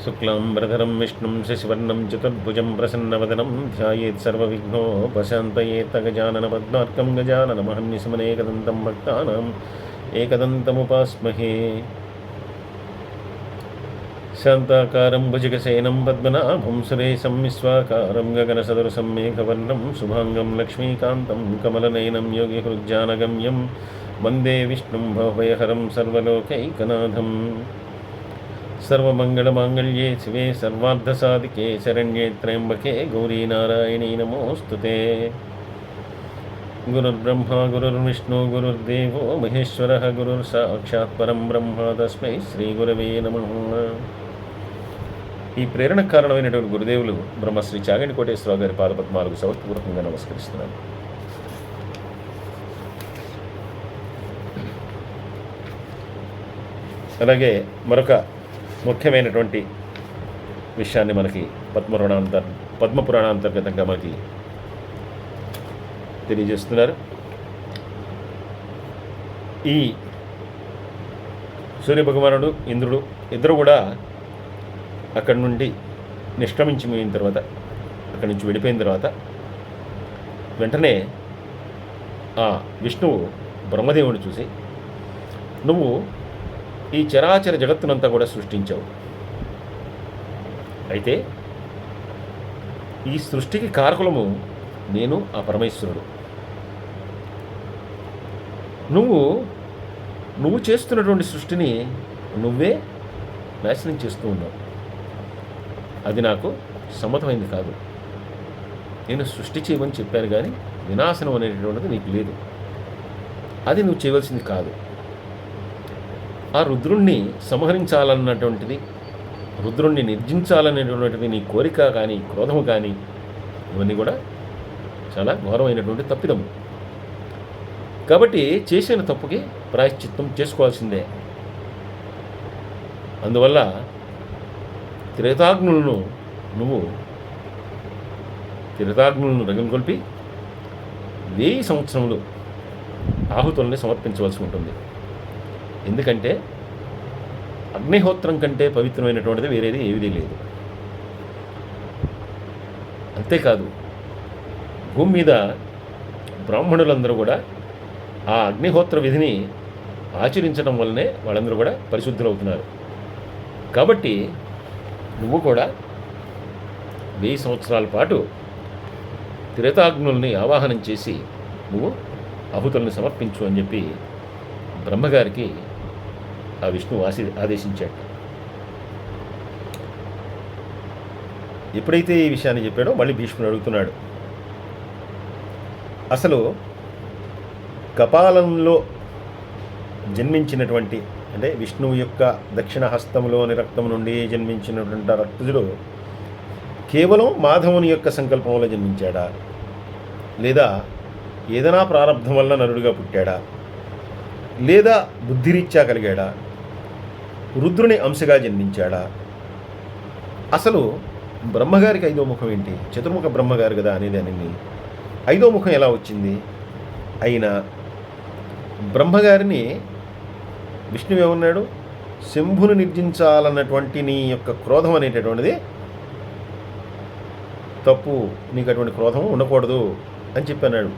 శుక్లాంబరధరం విష్ణుం శశివర్ణం చతుర్భుజం ప్రసన్నవదనం ధ్యాయేత్ సర్వవిఘ్నోపశాంతయేత్ గజానన పద్మార్కం గజాననమహర్నిశమనేకదంతం భక్తానాం ఏకదంతముపాస్మహే. శాంతాకారం భుజగశయనం పద్మనాభం సురేశం విశ్వాకారం గగనసదృశం మేఘవర్ణం శుభాంగం లక్ష్మీకాంతం కమలనయనం యోగిహృజ్జానగమ్యం వందే విష్ణుం భవభయహరం సర్వలోకైకనాథం. సర్వమంగళమాంగళ్యే శివే సర్వార్థసాధికే శరణ్యే త్ర్యంబకే గౌరీ నారాయణీ నమోస్తుతే. గురుర్బ్రహ్మ గురుర్విష్ణు గురుర్దేవో మహేశ్వరః గురుర్సాక్షాత్ పరం బ్రహ్మ తస్మై శ్రీ గురవే నమః. ఈ ప్రేరణ కారణమైనటువంటి గురుదేవులు బ్రహ్మశ్రీ చాగంటి కోటేశ్వరరావు గారి పాదపద్మాలకు సౌత్పూర్వకంగా నమస్కరిస్తున్నాను. అలాగే మరొక ముఖ్యమైనటువంటి విషయాన్ని మనకి పద్మపురాణాంతర్గతంగా మనకి తెలియజేస్తున్నారు. ఈ సూర్యభగవానుడు ఇంద్రుడు ఇద్దరు కూడా అక్కడి నుండి నిష్క్రమించిపోయిన తర్వాత, అక్కడి నుంచి వెళ్ళిపోయిన తర్వాత వెంటనే ఆ విష్ణువు బ్రహ్మదేవుని చూసి, నువ్వు ఈ చరాచర జగత్తునంతా కూడా సృష్టించావు. అయితే ఈ సృష్టికి కారకులము నేను, ఆ పరమేశ్వరుడు. నువ్వు చేస్తున్నటువంటి సృష్టిని నువ్వే నాశనం చేస్తూ ఉన్నావు. అది నాకు సమ్మతమైంది కాదు. నేను సృష్టి చేయమని చెప్పాను, కానీ వినాశనం అనేటటువంటిది నీకు లేదు. అది నువ్వు చేయవలసింది కాదు. ఆ రుద్రుణ్ణి సంహరించాలన్నటువంటిది, రుద్రుణ్ణి నిర్జించాలనేటువంటిది నీ కోరిక కానీ, క్రోధము కానీ, ఇవన్నీ కూడా చాలా ఘోరమైనటువంటి తప్పిదము. కాబట్టి చేసిన తప్పుకి ప్రాయశ్చిత్తం చేసుకోవాల్సిందే. అందువల్ల త్రేతాగ్నులను రగంగొల్పి 1000 సంవత్సరములు ఆహుతుల్ని సమర్పించవలసి ఉంటుంది. ఎందుకంటే అగ్నిహోత్రం కంటే పవిత్రమైనటువంటిది వేరేది ఏదీ లేదు. అంతేకాదు, భూమి మీద బ్రాహ్మణులందరూ కూడా ఆ అగ్నిహోత్ర విధిని ఆచరించడం వల్లనే వాళ్ళందరూ కూడా పరిశుద్ధులవుతున్నారు. కాబట్టి నువ్వు కూడా 1000 సంవత్సరాల పాటు త్రేతాగ్నుల్ని ఆవాహనం చేసి నువ్వు ఆహుతుల్ని సమర్పించు అని చెప్పి బ్రహ్మగారికి ఆ విష్ణువు ఆదేశించాడు. ఎప్పుడైతే ఈ విషయాన్ని చెప్పాడో మళ్ళీ భీష్ముడు అడుగుతున్నాడు, అసలు కపాలంలో జన్మించినటువంటి, అంటే విష్ణువు యొక్క దక్షిణ హస్తములోని రక్తం నుండి జన్మించినటువంటి రక్తుడు కేవలం మాధవుని యొక్క సంకల్పం వల్ల జన్మించాడా, లేదా ఏదైనా ప్రారంభం వల్ల నరుడిగా పుట్టాడా, లేదా బుద్ధిరీత్యా కలిగాడా, రుద్రుని అంశగా జన్మించాడా? అసలు బ్రహ్మగారికి 5వ ముఖం ఏంటి? చతుర్ముఖ బ్రహ్మగారు కదా అనేది అని 5వ ముఖం ఎలా వచ్చింది? అయినా బ్రహ్మగారిని విష్ణువు ఏమన్నాడు? శంభును నిర్జించాలన్నటువంటి నీ యొక్క క్రోధం అనేటటువంటిది తప్పు, నీకు అటువంటి క్రోధం ఉండకూడదు అని చెప్పన్నాడు.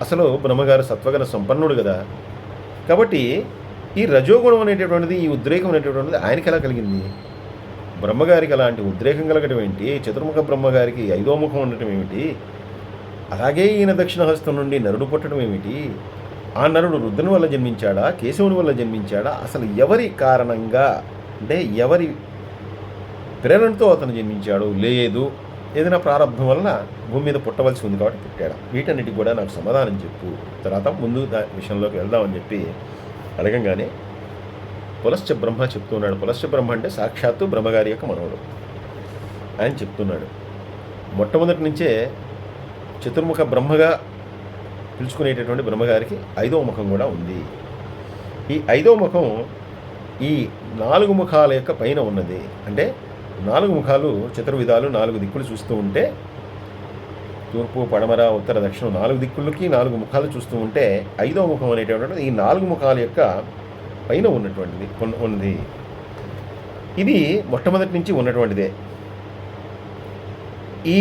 అసలు బ్రహ్మగారు సత్వగుణ సంపన్నుడు కదా. కాబట్టి ఈ రజోగుణం అనేటటువంటిది, ఈ ఉద్రేకం అనేటటువంటిది ఆయనకి ఎలా కలిగింది? బ్రహ్మగారికి అలాంటి ఉద్రేకం కలగడం ఏంటి? చతుర్ముఖ బ్రహ్మగారికి 5వ ముఖం ఉండటం ఏమిటి? అలాగే ఈయన దక్షిణహస్తం నుండి నరుడు పుట్టడం ఏమిటి? ఆ నరుడు రుద్రుని వల్ల జన్మించాడా, కేశవుని వల్ల జన్మించాడా? అసలు ఎవరి కారణంగా, అంటే ఎవరి ప్రేరణతో అతను జన్మించాడు? లేదు, ఏదైనా ప్రారంభం వలన భూమి మీద పుట్టవలసి ఉంది కాబట్టి పుట్టాడు. వీటన్నిటికి కూడా నాకు సమాధానం చెప్పు, తర్వాత ముందు విషయంలోకి వెళ్దామని చెప్పి అడగంగానే పులశ్చ బ్రహ్మ చెప్తున్నాడు. పులశ్చ బ్రహ్మ అంటే సాక్షాత్తు బ్రహ్మగారి యొక్క మనవుడు. ఆయన చెప్తున్నాడు, మొట్టమొదటి నుంచే చతుర్ముఖ బ్రహ్మగా పిలుచుకునేటటువంటి బ్రహ్మగారికి 5వ ముఖం కూడా ఉంది. ఈ 5వ ముఖం ఈ 4 ముఖాల యొక్క పైన ఉన్నది. అంటే 4 ముఖాలు, చతుర్విధాలు, 4 దిక్కులు చూస్తూ ఉంటే, తూర్పు పడమర ఉత్తర దక్షిణం 4 దిక్కులకి 4 ముఖాలు చూస్తూ ఉంటే 5వ ముఖం అనేటటువంటిది ఈ 4 ముఖాల యొక్క పైన ఉన్నటువంటిది ఉన్నది. ఈ ఇది మొట్టమొదటి నుంచి ఉన్నటువంటిదే. ఈ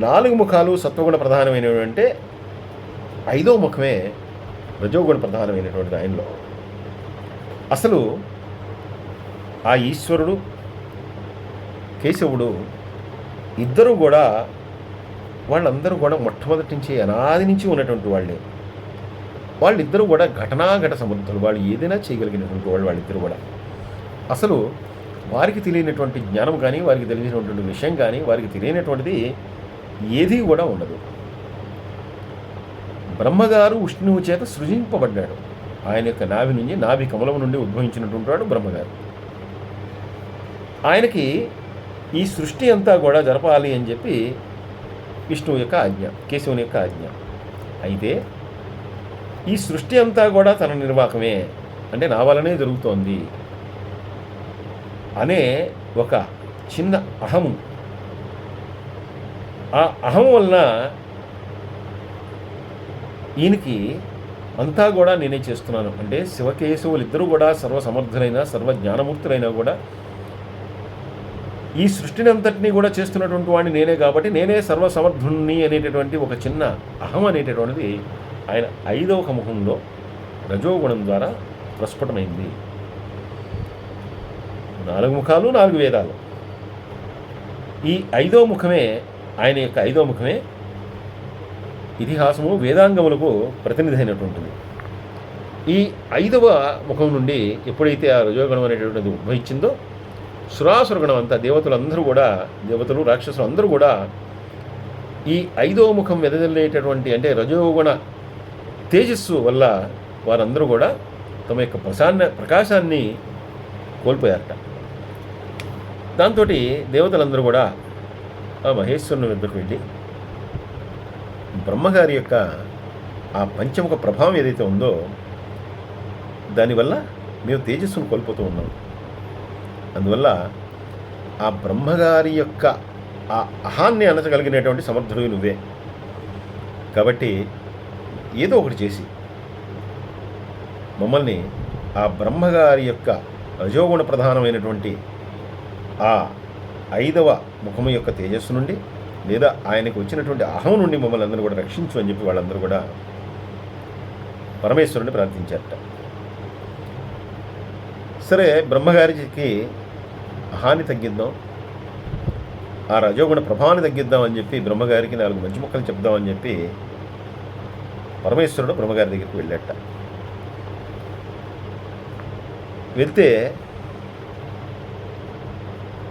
4 ముఖాలు సత్వగుణ ప్రధానమైనవి అంటే 5వ ముఖమే రజోగుణ ప్రధానమైనటువంటిది ఆయనలో. అసలు ఆ ఈశ్వరుడు, కేశవుడు ఇద్దరూ కూడా వాళ్ళందరూ కూడా మొట్టమొదటి నుంచి అనాది నుంచి ఉన్నటువంటి వాళ్ళే. వాళ్ళిద్దరూ కూడా ఘటనాఘట సమర్థులు. వాళ్ళు ఏదైనా చేయగలిగినటువంటి వాళ్ళు వాళ్ళిద్దరూ కూడా. అసలు వారికి తెలియనటువంటి జ్ఞానం కానీ, వారికి తెలియనటువంటి విషయం కానీ, వారికి తెలియనటువంటిది ఏదీ కూడా ఉండదు. బ్రహ్మగారు విష్ణువు చేత సృజింపబడ్డాడు. ఆయన యొక్క నాభి నుంచి, నాభి కమలం నుండి ఉద్భవించినటువంటి వాడు బ్రహ్మగారు. ఆయనకి ఈ సృష్టి అంతా కూడా జరపాలి అని చెప్పి విష్ణువు యొక్క ఆజ్ఞ, కేశవుని యొక్క ఆజ్ఞ. అయితే ఈ సృష్టి అంతా కూడా తన నిర్వాహకమే, అంటే నా వల్లనే జరుగుతోంది అనే ఒక చిన్న అహము. ఆ అహం వలన ఈయనకి అంతా కూడా నేనే చేస్తున్నాను అంటే, శివకేశవులు ఇద్దరూ కూడా సర్వసమర్థులైన సర్వజ్ఞానమూర్తులైనా కూడా ఈ సృష్టిని అంతటినీ కూడా చేస్తున్నటువంటి వాడిని నేనే కాబట్టి నేనే సర్వసమర్థుణ్ణి అనేటటువంటి ఒక చిన్న అహం అనేటటువంటిది ఆయన 5వ ముఖంలో రజోగుణం ద్వారా ప్రస్ఫుటమైంది. 4 ముఖాలు, 4 వేదాలు. ఈ 5వ ముఖమే, ఆయన యొక్క 5వ ముఖమే ఇతిహాసము, వేదాంగములకు ప్రతినిధి అయినటువంటిది. ఈ 5వ ముఖం నుండి ఎప్పుడైతే ఆ రజోగుణం అనేటువంటిది ఉద్భవించిందో, సురాసురగణం అంతా, దేవతలందరూ కూడా, దేవతలు రాక్షసులు అందరూ కూడా ఈ 5వ ముఖం వెదజల్లేటటువంటి అంటే రజోగుణ తేజస్సు వల్ల వారందరూ కూడా తమ యొక్క ప్రకాశాన్ని కోల్పోయారట. దాంతో దేవతలందరూ కూడా ఆ మహేశ్వరుని వద్దకు వెళ్ళి బ్రహ్మగారి యొక్క ఆ పంచముఖ ప్రభావం ఏదైతే ఉందో దానివల్ల మేము తేజస్సును కోల్పోతూ ఉన్నాం. అందువల్ల ఆ బ్రహ్మగారి యొక్క ఆ అహాన్ని అనచగలిగినటువంటి సమర్థుడు నువ్వే. కాబట్టి ఏదో ఒకటి చేసి మమ్మల్ని ఆ బ్రహ్మగారి యొక్క రజోగుణ ప్రధానమైనటువంటి ఆ 5వ ముఖము యొక్క తేజస్సు నుండి, లేదా ఆయనకు వచ్చినటువంటి అహం నుండి మమ్మల్ని అందరూ కూడా రక్షించు అని చెప్పి వాళ్ళందరూ కూడా పరమేశ్వరుని ప్రార్థించారట. సరే, బ్రహ్మగారికి అహాన్ని తగ్గిద్దాం, ఆ రజోగుణ ప్రభావాన్ని తగ్గిద్దాం అని చెప్పి బ్రహ్మగారికి 4 మంచి ముక్కలు చెప్దామని చెప్పి పరమేశ్వరుడు బ్రహ్మగారి దగ్గరికి వెళ్ళాట. వెళ్తే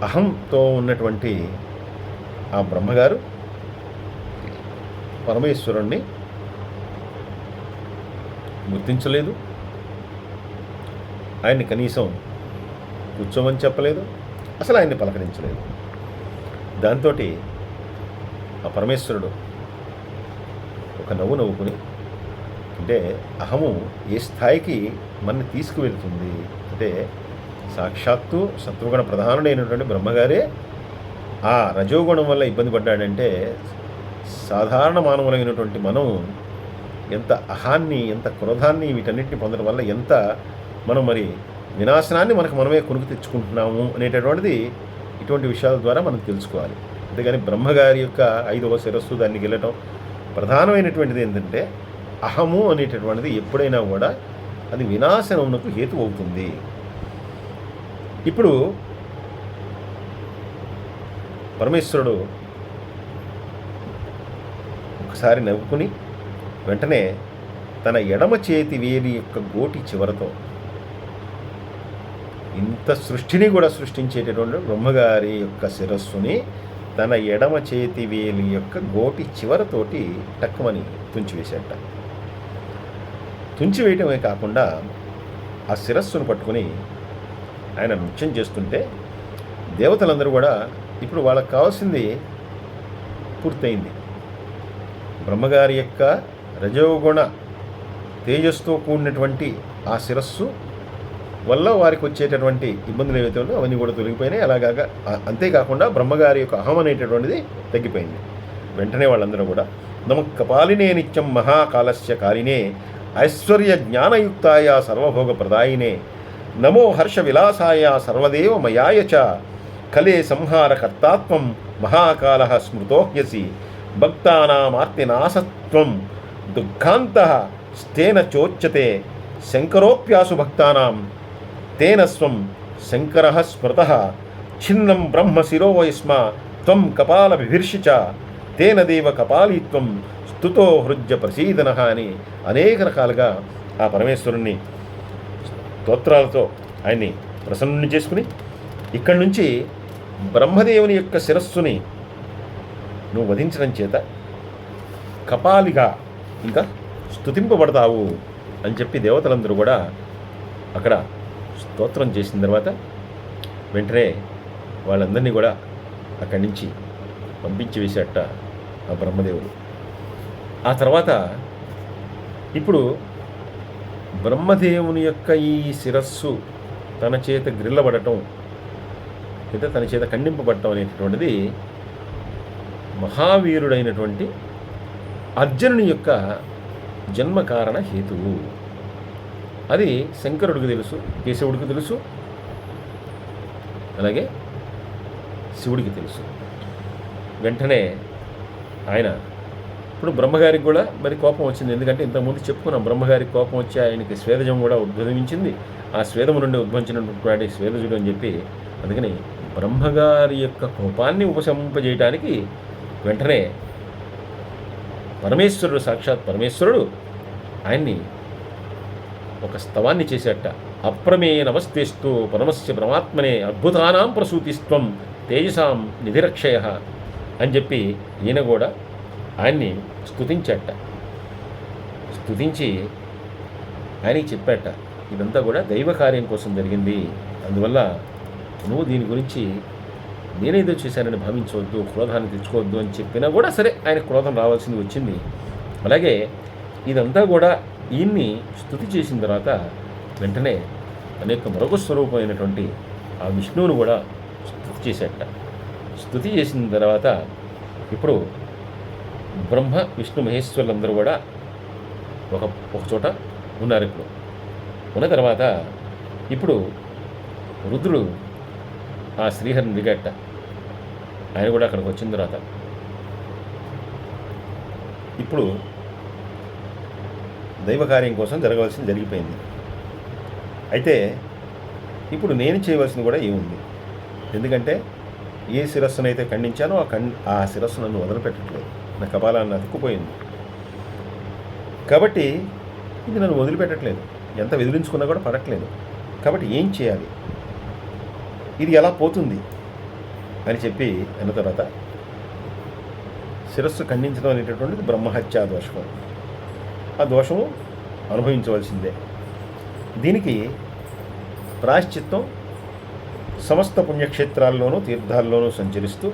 అహంతో ఉన్నటువంటి ఆ బ్రహ్మగారు పరమేశ్వరుణ్ణి గుర్తించలేదు, ఆయన్ని కనీసం కూర్చోమని చెప్పలేదు, అసలు ఆయన్ని పలకరించలేదు. దాంతో ఆ పరమేశ్వరుడు ఒక నవ్వు నవ్వుకుని, అంటే అహము ఏ స్థాయికి మనని తీసుకువెళ్తుంది అంటే, సాక్షాత్తు సత్వగుణ ప్రధానుడైనటువంటి బ్రహ్మగారే ఆ రజోగుణం వల్ల ఇబ్బంది పడ్డాడంటే, సాధారణ మానవులైనటువంటి మనం ఎంత అహాన్ని, ఎంత క్రోధాన్ని, వీటన్నిటిని పొందడం వల్ల ఎంత మనం మరి వినాశనాన్ని మనకు మనమే కొనుక్కు తెచ్చుకుంటున్నాము అనేటటువంటిది ఇటువంటి విషయాల ద్వారా మనం తెలుసుకోవాలి. అంతేగాని బ్రహ్మగారి యొక్క 5వ శిరస్సు దాన్ని గెలటం ప్రధానమైనటువంటిది ఏంటంటే, అహము అనేటటువంటిది ఎప్పుడైనా కూడా అది వినాశనమునకు హేతు అవుతుంది. ఇప్పుడు పరమేశ్వరుడు ఒకసారి నవ్వుకుని వెంటనే తన ఎడమ చేతి వేలి యొక్క గోటి చివరతో, ఇంత సృష్టిని కూడా సృష్టించేటటువంటి బ్రహ్మగారి యొక్క శిరస్సుని తన ఎడమ చేతి వేలి యొక్క గోటి చివరతోటి టక్కుమని తుంచివేశాట. తుంచివేయటమే కాకుండా ఆ శిరస్సును పట్టుకుని ఆయన నృత్యం చేస్తుంటే దేవతలందరూ కూడా ఇప్పుడు వాళ్ళకి కావాల్సింది పూర్తయింది. బ్రహ్మగారి యొక్క రజోగుణ తేజస్సుతో కూడినటువంటి ఆ శిరస్సు వల్ల వారికి వచ్చేటటువంటి ఇబ్బందులు ఏవైతే ఉన్నాయో అవన్నీ కూడా తొలగిపోయినాయి. అలాగా అంతేకాకుండా బ్రహ్మగారి యొక్క అహం అనేటటువంటిది తగ్గిపోయింది. వెంటనే వాళ్ళందరూ కూడా నమ కపాలినే నిత్యం మహాకాలస్య కాలినే ఐశ్వర్య జ్ఞానయుక్తాయ సర్వభోగ ప్రదాయినే నమో హర్ష విలాసాయ సర్వదేవ మయాయ చ కలే సంహార కర్తాత్వం మహాకాల స్మృతోహ్యసి భక్తానామార్తినాశత్వం దుఃఖాంత స్తేన చోచ్యతే శంకరోప్యాసు భక్తానాం తేన స్వం శంకర స్మృత ఛిన్నం బ్రహ్మ శిరోవయస్మ త్వం కపాల బిభిర్షి చ తేన దేవ కపాలీత్వం స్తుతో హృజ్య ప్రసీదన అని అనేక రకాలుగా ఆ పరమేశ్వరుణ్ణి స్తోత్రాలతో ఆయన్ని ప్రసన్నుని చేసుకుని ఇక్కడి నుంచి బ్రహ్మదేవుని యొక్క శిరస్సుని నువ్వు వధించడం చేత కపాలిగా ఇంకా స్తుతింపబడతావు అని చెప్పి దేవతలందరూ కూడా అక్కడ స్తోత్రం చేసిన తర్వాత వెంటనే వాళ్ళందరినీ కూడా అక్కడి నుంచి పంపించి వేసేట ఆ బ్రహ్మదేవుడు. ఆ తర్వాత ఇప్పుడు బ్రహ్మదేవుని యొక్క ఈ శిరస్సు తన చేత గ్రిల్లబడటం లేదా తన చేత ఖండింపబడటం అనేటటువంటిది మహావీరుడైనటువంటి అర్జునుని యొక్క జన్మకారణ హేతువు. అది శంకరుడికి తెలుసు, కేశవుడికి తెలుసు, అలాగే శివుడికి తెలుసు. వెంటనే ఆయన ఇప్పుడు బ్రహ్మగారికి కూడా మరి కోపం వచ్చింది. ఎందుకంటే ఇంతకుముందు చెప్పుకున్నాం, బ్రహ్మగారికి కోపం వచ్చి ఆయనకి స్వేదజం కూడా ఉద్భవించింది. ఆ స్వేదము నుండి ఉద్భవించినటువంటి స్వేదజుడు అని చెప్పి, అందుకని బ్రహ్మగారి యొక్క కోపాన్ని ఉపశమింపజేయటానికి వెంటనే పరమేశ్వరుడు, సాక్షాత్ పరమేశ్వరుడు ఆయన్ని ఒక స్తవాన్ని చేసేట. అప్రమేయ నమస్తేస్తు పరమస్య పరమాత్మనే అద్భుతానాం ప్రసూతిస్త్వం తేజసాం నిధిరక్షయ అని చెప్పి ఈయన కూడా ఆయన్ని స్తుతించట. స్తుతించి ఆయనకి చెప్పాట, ఇదంతా కూడా దైవ కార్యం కోసం జరిగింది, అందువల్ల నువ్వు దీని గురించి నేనేదో చేశానని భావించవద్దు, క్రోధాన్ని తెచ్చుకోవద్దు అని చెప్పినా కూడా సరే ఆయన క్రోధం రావాల్సింది వచ్చింది. అలాగే ఇదంతా కూడా ఈయన్ని స్తుతి చేసిన తర్వాత వెంటనే అనేక మరొక స్వరూపమైనటువంటి ఆ విష్ణువును కూడా స్తుతి చేసేట. స్తుతి చేసిన తర్వాత ఇప్పుడు బ్రహ్మ విష్ణు మహేశ్వరులందరూ కూడా ఒక చోట ఉన్నారు. ఇప్పుడు ఉన్న తర్వాత ఇప్పుడు రుద్రుడు ఆ శ్రీహరిని దిగట్ట. ఆయన కూడా అక్కడికి వచ్చిన తర్వాత ఇప్పుడు దైవకార్యం కోసం జరగవలసింది జరిగిపోయింది. అయితే ఇప్పుడు నేను చేయవలసింది కూడా ఏముంది? ఎందుకంటే ఏ శిరస్సునైతే ఖండించానో ఆ శిరస్సు నన్ను వదిలిపెట్టట్లేదు, నా కపాలాన్ని అతుక్కుపోయింది. కాబట్టి ఇది నన్ను వదిలిపెట్టట్లేదు, ఎంత వెదిలించుకున్నా కూడా పడట్లేదు. కాబట్టి ఏం చేయాలి, ఇది ఎలా పోతుంది అని చెప్పి అన్న తర్వాత శిరస్సు ఖండించడం అనేటటువంటిది బ్రహ్మహత్యా దోషం. ఆ దోషము అనుభవించవలసిందే. దీనికి ప్రాయశ్చిత్తం సమస్త పుణ్యక్షేత్రాల్లోనూ తీర్థాల్లోనూ సంచరిస్తూ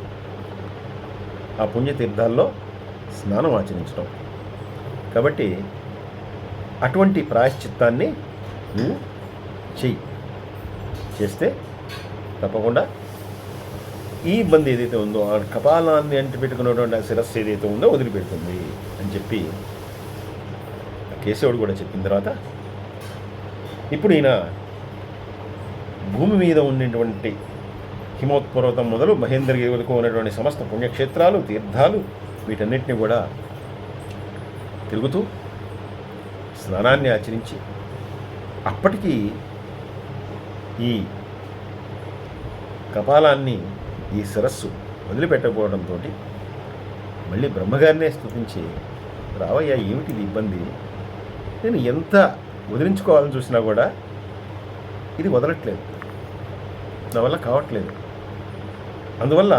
ఆ పుణ్యతీర్థాల్లో స్నానం ఆచరించడం. కాబట్టి అటువంటి ప్రాయశ్చిత్తాన్ని నువ్వు చేస్తే తప్పకుండా ఈ ఇబ్బంది ఏదైతే ఉందో, ఆ కపాలాన్ని అంటిపెట్టుకున్నటువంటి ఆ శిరస్సు ఏదైతే ఉందో వదిలిపెడుతుంది అని చెప్పి కేశవుడు కూడా చెప్పిన తర్వాత ఇప్పుడు ఈయన భూమి మీద ఉన్నటువంటి హిమోత్పర్వతం మొదలు మహేంద్రగిరి వరకు ఉన్నటువంటి సమస్త పుణ్యక్షేత్రాలు, తీర్థాలు వీటన్నిటిని కూడా తిరుగుతూ స్నానాన్ని ఆచరించి అప్పటికి ఈ కపాలాన్ని, ఈ శిరస్సు వదిలిపెట్టకపోవడంతో మళ్ళీ బ్రహ్మగారినే స్తుతించి, రావయ్యా ఏమిటి ఇబ్బంది, నేను ఎంత వదిలించుకోవాలని చూసినా కూడా ఇది వదలట్లేదు, నా వల్ల కావట్లేదు. అందువల్ల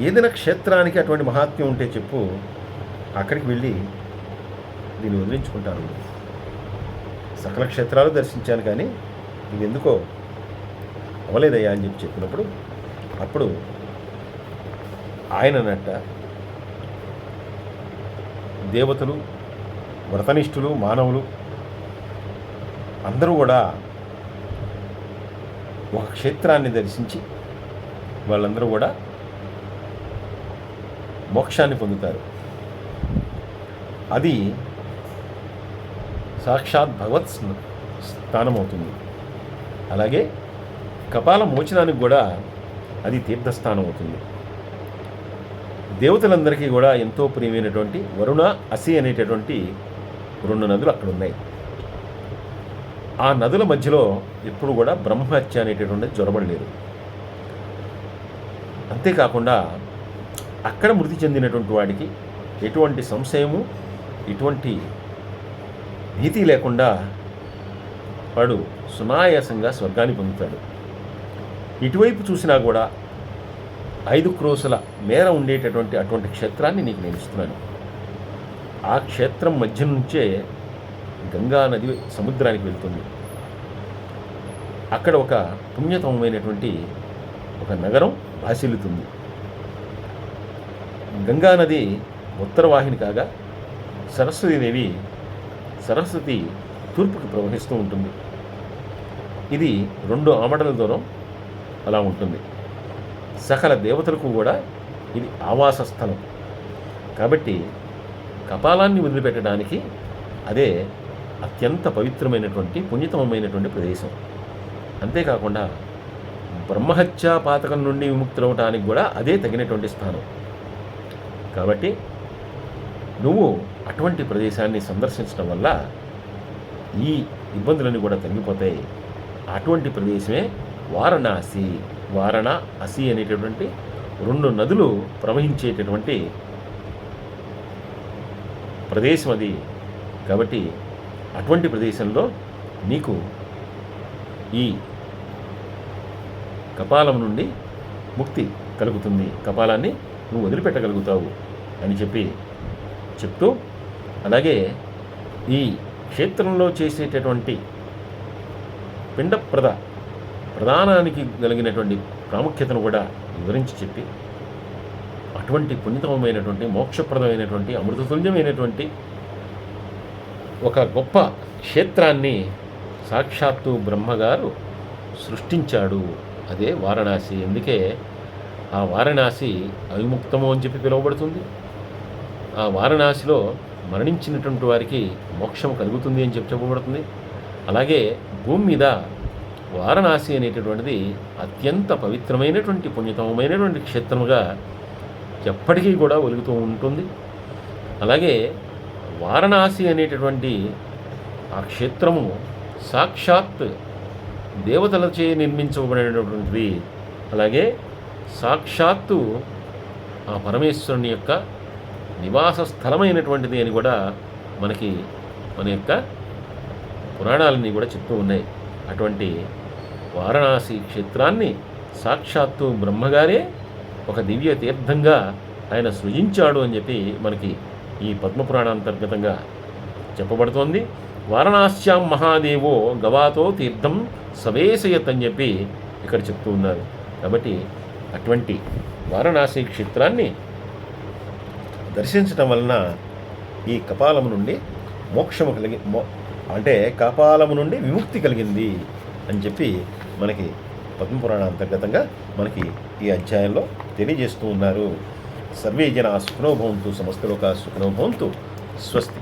ఏదైనా క్షేత్రానికి అటువంటి మహాత్మ్యం ఉంటే చెప్పు, అక్కడికి వెళ్ళి దీన్ని వదిలించుకుంటాను. సకల క్షేత్రాలు దర్శించాను కానీ ఇది ఎందుకో అవ్వలేదయ్యా అని చెప్పినప్పుడు అప్పుడు ఆయన అన్నట్ట దేవతలు, వ్రతనిష్ఠులు, మానవులు అందరూ కూడా ఒక క్షేత్రాన్ని దర్శించి వాళ్ళందరూ కూడా మోక్షాన్ని పొందుతారు. అది సాక్షాత్ భగవత్ స్థానం అవుతుంది. అలాగే కపాల మోచనానికి కూడా అది తీర్థస్థానం అవుతుంది. దేవతలందరికీ కూడా ఎంతో ప్రియమైనటువంటి వరుణ, అసి అనేటటువంటి 2 నదులు అక్కడ ఉన్నాయి. ఆ నదుల మధ్యలో ఎప్పుడు కూడా బ్రహ్మహత్య అనేటటువంటిది జొరబడలేదు. అంతేకాకుండా అక్కడ మృతి చెందినటువంటి వాడికి ఎటువంటి సంశయము, ఎటువంటి భీతి లేకుండా వాడు సునాయాసంగా స్వర్గాన్ని పొందుతాడు. ఇటువైపు చూసినా కూడా 5 క్రోసుల మేర ఉండేటటువంటి అటువంటి క్షేత్రాన్ని నీకు నేను ఇస్తున్నాను. ఆ క్షేత్రం మధ్య నుంచే గంగా నది సముద్రానికి వెళ్తుంది. అక్కడ ఒక పుణ్యతమైనటువంటి ఒక నగరం భాసిల్లుతుంది. గంగా నది ఉత్తరవాహిని కాగా సరస్వతి తూర్పుకి ప్రవహిస్తూ ఉంటుంది. ఇది 2 ఆమడల దూరం అలా ఉంటుంది. సకల దేవతలకు కూడా ఇది ఆవాస స్థలం. కాబట్టి కపాలాన్ని వదిలిపెట్టడానికి అదే అత్యంత పవిత్రమైనటువంటి పుణ్యతమైనటువంటి ప్రదేశం. అంతేకాకుండా బ్రహ్మహత్యా పాతకం నుండి విముక్తులవటానికి కూడా అదే తగినటువంటి స్థానం. కాబట్టి నువ్వు అటువంటి ప్రదేశాన్ని సందర్శించడం వల్ల ఈ ఇబ్బందులన్నీ కూడా తగ్గిపోతాయి. అటువంటి ప్రదేశమే వారణాసి. అసి అనేటటువంటి 2 నదులు ప్రవహించేటటువంటి ప్రదేశం అది. కాబట్టి అటువంటి ప్రదేశంలో నీకు ఈ కపాలం నుండి ముక్తి కలుగుతుంది, కపాలాన్ని నువ్వు వదిలిపెట్టగలుగుతావు అని చెప్తూ, అలాగే ఈ క్షేత్రంలో చేసేటటువంటి పిండ ప్రధానానికి కలిగినటువంటి ప్రాముఖ్యతను కూడా వివరించి చెప్పి, అటువంటి పుణ్యతమైనటువంటి మోక్షప్రదమైనటువంటి అమృతతుల్యమైనటువంటి ఒక గొప్ప క్షేత్రాన్ని సాక్షాత్తు బ్రహ్మగారు సృష్టించాడు. అదే వారణాసి. అందుకే ఆ వారణాసి అవిముక్తము అని చెప్పి పిలువబడుతుంది. ఆ వారణాసిలో మరణించినటువంటి వారికి మోక్షం కలుగుతుంది అని చెప్పబడుతుంది. అలాగే భూమి మీద వారణాసి అనేటటువంటిది అత్యంత పవిత్రమైనటువంటి పుణ్యతమైనటువంటి క్షేత్రముగా ఎప్పటికీ కూడా వెలుగుతూ ఉంటుంది. అలాగే వారణాసి అనేటటువంటి ఆ క్షేత్రము సాక్షాత్ దేవతలచే నిర్మించబడినటువంటిది. అలాగే సాక్షాత్తు ఆ పరమేశ్వరుని యొక్క నివాస స్థలమైనటువంటిది అని కూడా మన యొక్క పురాణాలన్నీ కూడా చెప్తూ ఉన్నాయి. అటువంటి వారణాసి క్షేత్రాన్ని సాక్షాత్తు బ్రహ్మగారే ఒక దివ్య తీర్థంగా ఆయన సృజించాడు అని చెప్పి మనకి ఈ పద్మపురాణాంతర్గతంగా చెప్పబడుతోంది. వారణాస్యాం మహాదేవో గవాతో తీర్థం సవేశయత్ అని చెప్పి ఇక్కడ చెప్తూ ఉన్నారు. కాబట్టి అటువంటి వారణాసి క్షేత్రాన్ని దర్శించటం వలన ఈ కపాలము నుండి మోక్షము అంటే కపాలము నుండి విముక్తి కలిగింది అని చెప్పి మనకి పద్మపురాణ అంతర్గతంగా మనకి ఈ అధ్యాయంలో తెలియజేస్తూ ఉన్నారు. సర్వే జనా సుఖినో భవంతు, సమస్తలోకా సుఖినో భవంతు. స్వస్తి.